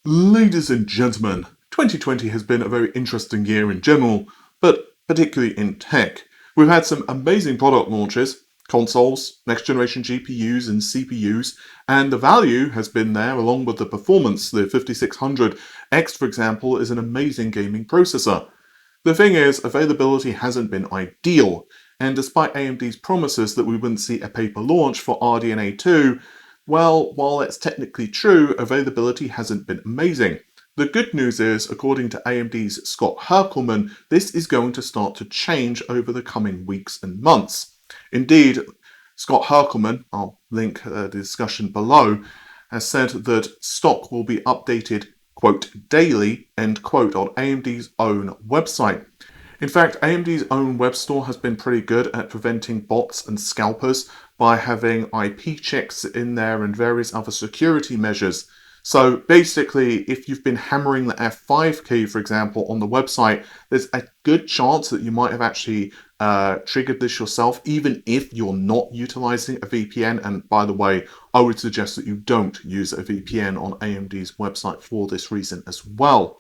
Ladies and gentlemen, 2020 has been a very interesting year in general, but particularly in tech. We've had some amazing product launches, consoles, next-generation GPUs and CPUs, and the value has been there along with the performance. The 5600X, for example, is an amazing gaming processor. The thing is, availability hasn't been ideal, and despite AMD's promises that we wouldn't see a paper launch for RDNA 2, well, while it's technically true, availability hasn't been amazing. The good news is, according to AMD's Scott Herkelman, this is going to start to change over the coming weeks and months. Indeed, Scott Herkelman, I'll link the discussion below, has said that stock will be updated, quote, daily, end quote, on AMD's own website. In fact, AMD's own web store has been pretty good at preventing bots and scalpers by having IP checks in there and various other security measures. So basically, if you've been hammering the F5 key, for example, on the website, there's a good chance that you might have actually triggered this yourself, even if you're not utilizing a VPN. And by the way, I would suggest that you don't use a VPN on AMD's website for this reason as well.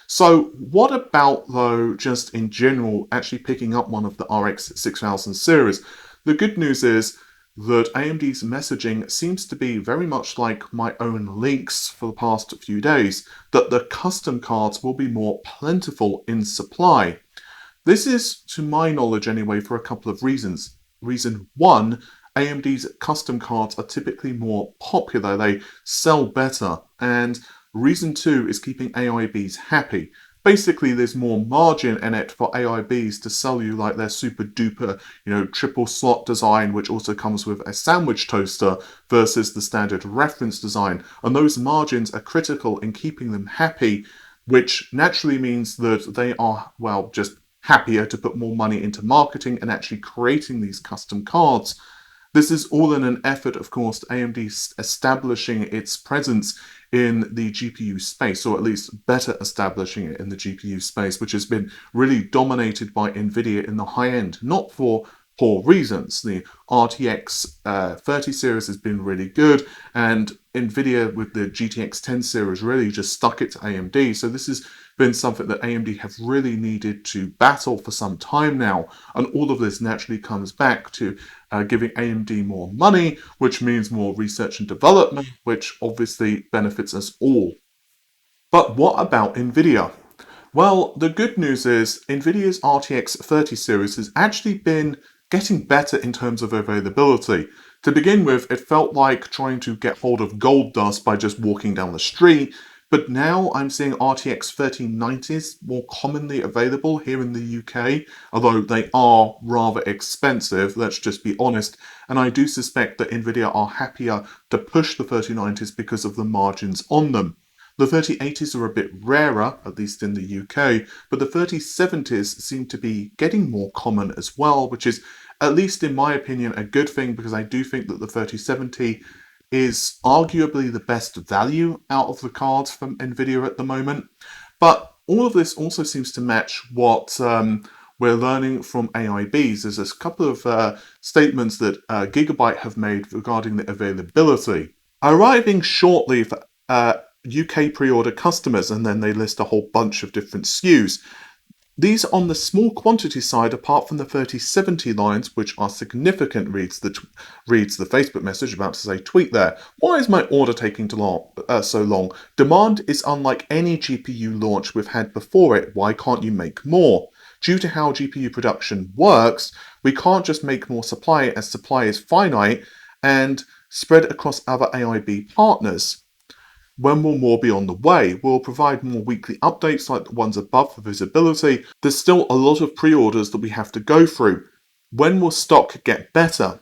So what about, though, just in general, actually picking up one of the RX 6000 series? The good news is that AMD's messaging seems to be very much like my own links for the past few days, that the custom cards will be more plentiful in supply. This is, to my knowledge anyway, for a couple of reasons. Reason one, AMD's custom cards are typically more popular, they sell better, and reason two is keeping AIBs happy. Basically, there's more margin in it for AIBs to sell you like their super duper, triple slot design, which also comes with a sandwich toaster versus the standard reference design. And those margins are critical in keeping them happy, which naturally means that they are, well, just happier to put more money into marketing and actually creating these custom cards. This is all in an effort, of course, AMD establishing its presence in the GPU space, or at least better establishing it in the GPU space, which has been really dominated by Nvidia in the high end, not for poor reasons. The RTX 30 series has been really good, and Nvidia with the GTX 10 series really just stuck it to AMD. So this has been something that AMD have really needed to battle for some time now, and all of this naturally comes back to giving AMD more money, which means more research and development, which obviously benefits us all. But what about Nvidia? Well, the good news is Nvidia's RTX 30 series has actually been getting better in terms of availability. To begin with, it felt like trying to get hold of gold dust by just walking down the street, but now I'm seeing RTX 3090s more commonly available here in the UK, although they are rather expensive, let's just be honest, and I do suspect that Nvidia are happier to push the 3090s because of the margins on them. The 3080s are a bit rarer, at least in the UK, but the 3070s seem to be getting more common as well, which is, at least in my opinion, a good thing, because I do think that the 3070 is arguably the best value out of the cards from Nvidia at the moment. But all of this also seems to match what we're learning from AIBs. There's a couple of statements that Gigabyte have made regarding the availability. Arriving shortly for UK pre-order customers, and then they list a whole bunch of different SKUs. These are on the small quantity side, apart from the 3070 lines, which are significant, reads the Facebook message, about to say tweet there. Why is my order taking so long? Demand is unlike any GPU launch we've had before it. Why can't you make more? Due to how GPU production works, we can't just make more supply, as supply is finite and spread across other AIB partners. When will more be on the way? We'll provide more weekly updates like the ones above for visibility. There's still a lot of pre-orders that we have to go through. When will stock get better?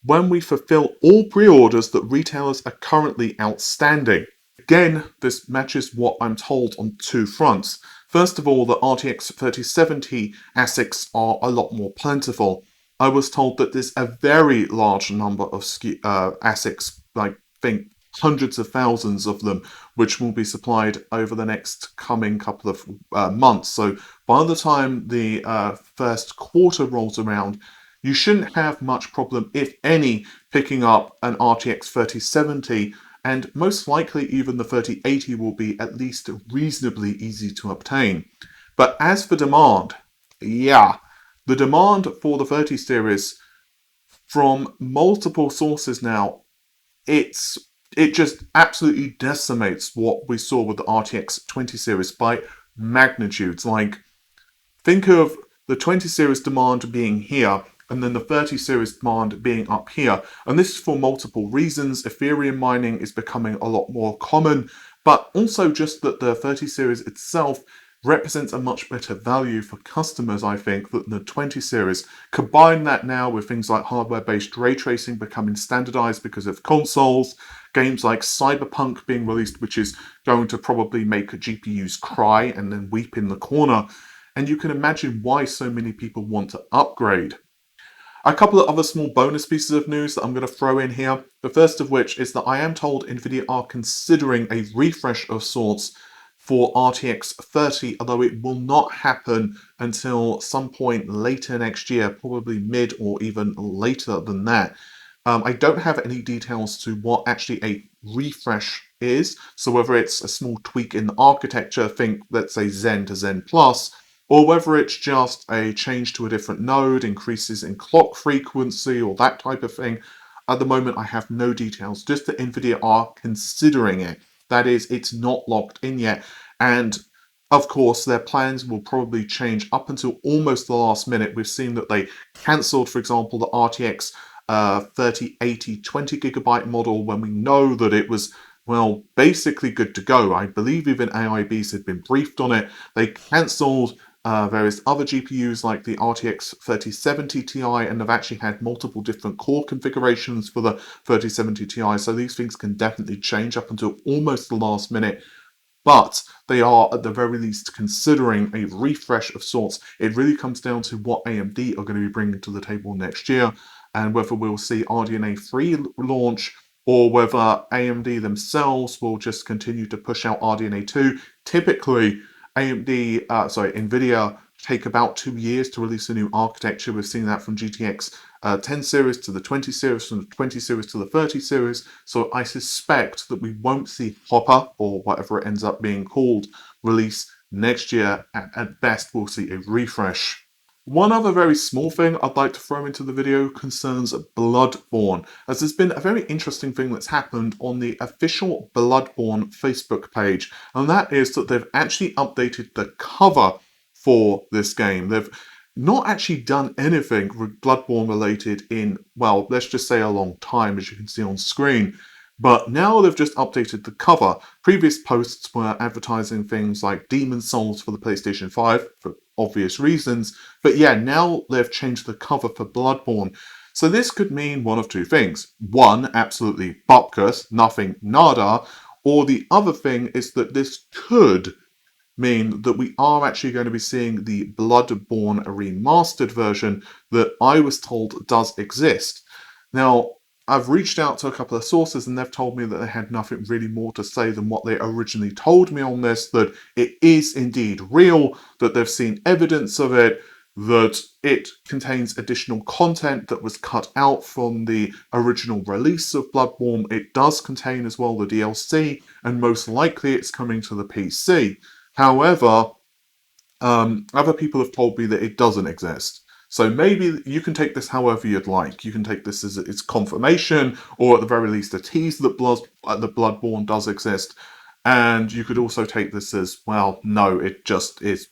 When we fulfill all pre-orders that retailers are currently outstanding. Again, this matches what I'm told on two fronts. First of all, the RTX 3070 ASICs are a lot more plentiful. I was told that there's a very large number of ASICs, I think hundreds of thousands of them, which will be supplied over the next coming couple of months. So by the time the first quarter rolls around, you shouldn't have much problem, if any, picking up an RTX 3070 and most likely even the 3080 will be at least reasonably easy to obtain. But as for demand, yeah, the demand for the 30 series from multiple sources now, it just absolutely decimates what we saw with the RTX 20 series by magnitudes. Like, think of the 20 series demand being here, and then the 30 series demand being up here. And this is for multiple reasons. Ethereum mining is becoming a lot more common, but also just that the 30 series itself represents a much better value for customers, I think, than the 20 series. Combine that now with things like hardware-based ray tracing becoming standardized because of consoles, games like Cyberpunk being released, which is going to probably make GPUs cry and then weep in the corner, and you can imagine why so many people want to upgrade. A couple of other small bonus pieces of news that I'm going to throw in here. The first of which is that I am told Nvidia are considering a refresh of sorts for RTX 30, although it will not happen until some point later next year, probably mid or even later than that. I don't have any details to what actually a refresh is, so whether it's a small tweak in the architecture, think let's say Zen to Zen Plus, or whether it's just a change to a different node, increases in clock frequency, or that type of thing. At the moment, I have no details, just that Nvidia are considering it. That is, it's not locked in yet. And of course, their plans will probably change up until almost the last minute. We've seen that they cancelled, for example, the RTX 3080 20GB model when we know that it was, well, basically good to go. I believe even AIBs had been briefed on it. They cancelled various other GPUs like the RTX 3070 Ti, and have actually had multiple different core configurations for the 3070 Ti, so these things can definitely change up until almost the last minute. But they are at the very least considering a refresh of sorts. It really comes down to what AMD are going to be bringing to the table next year, and whether we'll see RDNA 3 launch, or whether AMD themselves will just continue to push out RDNA 2. Typically, Nvidia take about 2 years to release a new architecture. We've seen that from GTX 10 series to the 20 series, from the 20 series to the 30 series. So I suspect that we won't see Hopper, or whatever it ends up being called, release next year. At best, we'll see a refresh. One other very small thing I'd like to throw into the video concerns Bloodborne, as there's been a very interesting thing that's happened on the official Bloodborne Facebook page, and that is that they've actually updated the cover for this game. They've not actually done anything Bloodborne related in, well, let's just say a long time, as you can see on screen. But now they've just updated the cover. Previous posts were advertising things like Demon Souls for the PlayStation 5, for obvious reasons. But yeah, now they've changed the cover for Bloodborne. So this could mean one of two things. One, absolutely bupkis, nothing, nada. Or the other thing is that this could mean that we are actually going to be seeing the Bloodborne Remastered version that I was told does exist. Now, I've reached out to a couple of sources and they've told me that they had nothing really more to say than what they originally told me on this, that it is indeed real, that they've seen evidence of it, that it contains additional content that was cut out from the original release of Bloodborne. It does contain as well the DLC, and most likely it's coming to the PC. However, other people have told me that it doesn't exist. So maybe you can take this however you'd like. You can take this as its confirmation, or at the very least a tease that Bloodborne does exist. And you could also take this as, well, no, it just is,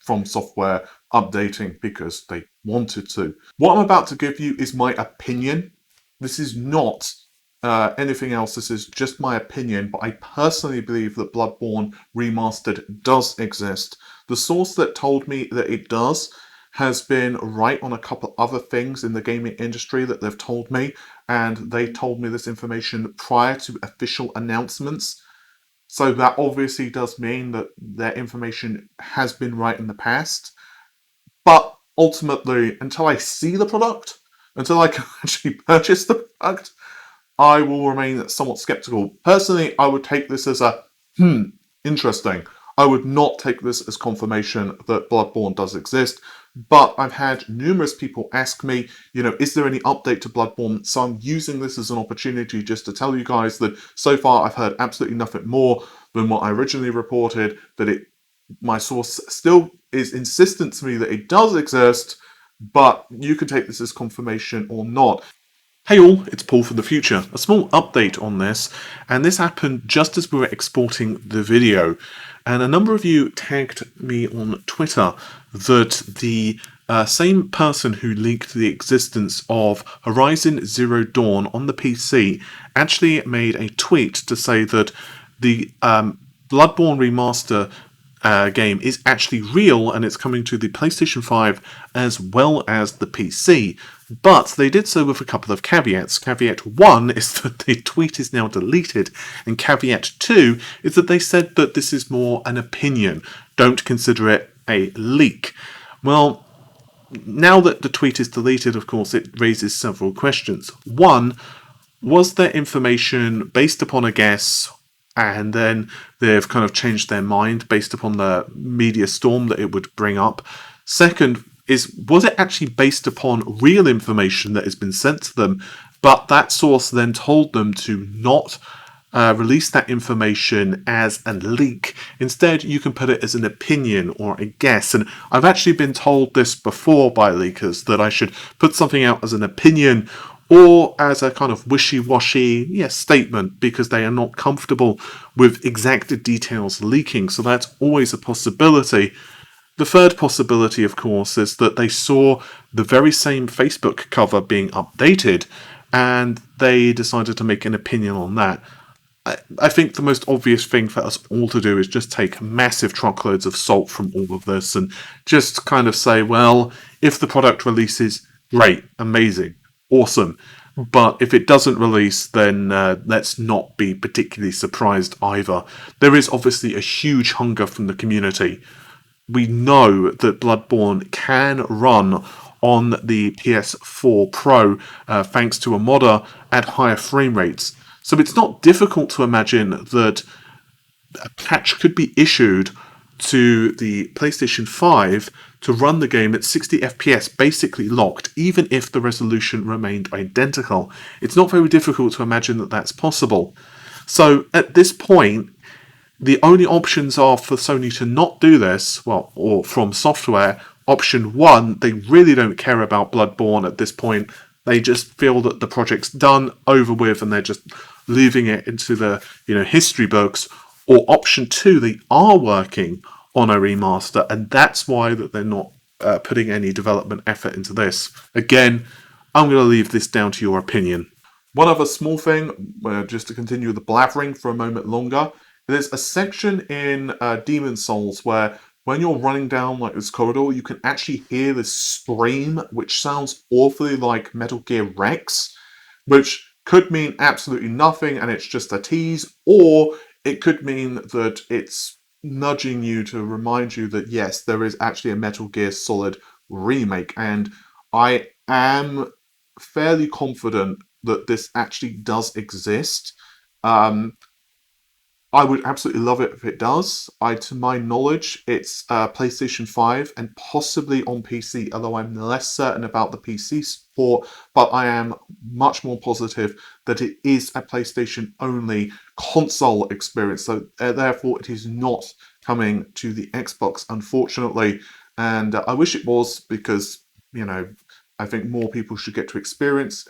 From Software updating because they wanted to. What I'm about to give you is my opinion. This is not anything else. This is just my opinion, but I personally believe that Bloodborne Remastered does exist. The source that told me that it does has been right on a couple other things in the gaming industry that they've told me, and they told me this information prior to official announcements. So that obviously does mean that their information has been right in the past. But ultimately, until I see the product, until I can actually purchase the product, I will remain somewhat skeptical. Personally, I would take this as a, interesting. I would not take this as confirmation that Bloodborne does exist, but I've had numerous people ask me, is there any update to Bloodborne? So I'm using this as an opportunity just to tell you guys that so far I've heard absolutely nothing more than what I originally reported, that my source still is insistent to me that it does exist, but you can take this as confirmation or not. Hey all, it's Paul from the future. A small update on this, and this happened just as we were exporting the video. And a number of you tagged me on Twitter that the same person who leaked the existence of Horizon Zero Dawn on the PC actually made a tweet to say that the Bloodborne Remaster game is actually real and it's coming to the PlayStation 5 as well as the PC. But they did so with a couple of caveats. Caveat 1 is that the tweet is now deleted, and caveat 2 is that they said that this is more an opinion. Don't consider it a leak. Well, now that the tweet is deleted, of course, it raises several questions. One, was there information based upon a guess, and then they've kind of changed their mind based upon the media storm that it would bring up? Second, was it actually based upon real information that has been sent to them, but that source then told them to not release that information as a leak? Instead, you can put it as an opinion or a guess. And I've actually been told this before by leakers, that I should put something out as an opinion or as a kind of wishy-washy statement, because they are not comfortable with exact details leaking. So that's always a possibility. The third possibility, of course, is that they saw the very same Facebook cover being updated and they decided to make an opinion on that. I think the most obvious thing for us all to do is just take massive truckloads of salt from all of this and just kind of say, well, if the product releases, great, amazing, awesome. But if it doesn't release, then let's not be particularly surprised either. There is obviously a huge hunger from the community. We know that Bloodborne can run on the PS4 Pro thanks to a modder at higher frame rates. So it's not difficult to imagine that a patch could be issued to the PlayStation 5 to run the game at 60 FPS basically locked, even if the resolution remained identical. It's not very difficult to imagine that that's possible. So at this point, the only options are for Sony to not do this, or From Software. Option 1, they really don't care about Bloodborne at this point. They just feel that the project's done, over with, and they're just leaving it into the history books. Or option 2, they are working on a remaster, and that's why that they're not putting any development effort into this. Again, I'm going to leave this down to your opinion. One other small thing, just to continue the blathering for a moment longer. There's a section in Demon Souls where when you're running down like this corridor, you can actually hear this scream, which sounds awfully like Metal Gear Rex, which could mean absolutely nothing and it's just a tease, or it could mean that it's nudging you to remind you that yes, there is actually a Metal Gear Solid remake, and I am fairly confident that this actually does exist. I would absolutely love it if it does. To my knowledge, it's PlayStation 5 and possibly on PC, although I'm less certain about the PC support, but I am much more positive that it is a PlayStation-only console experience, so therefore it is not coming to the Xbox, unfortunately. And I wish it was, because, I think more people should get to experience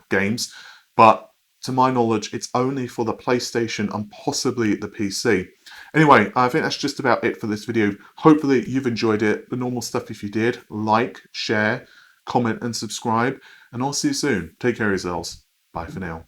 games, but to my knowledge, it's only for the PlayStation and possibly the PC. Anyway, I think that's just about it for this video. Hopefully you've enjoyed it. The normal stuff if you did. Like, share, comment and subscribe. And I'll see you soon. Take care of yourselves. Bye for now.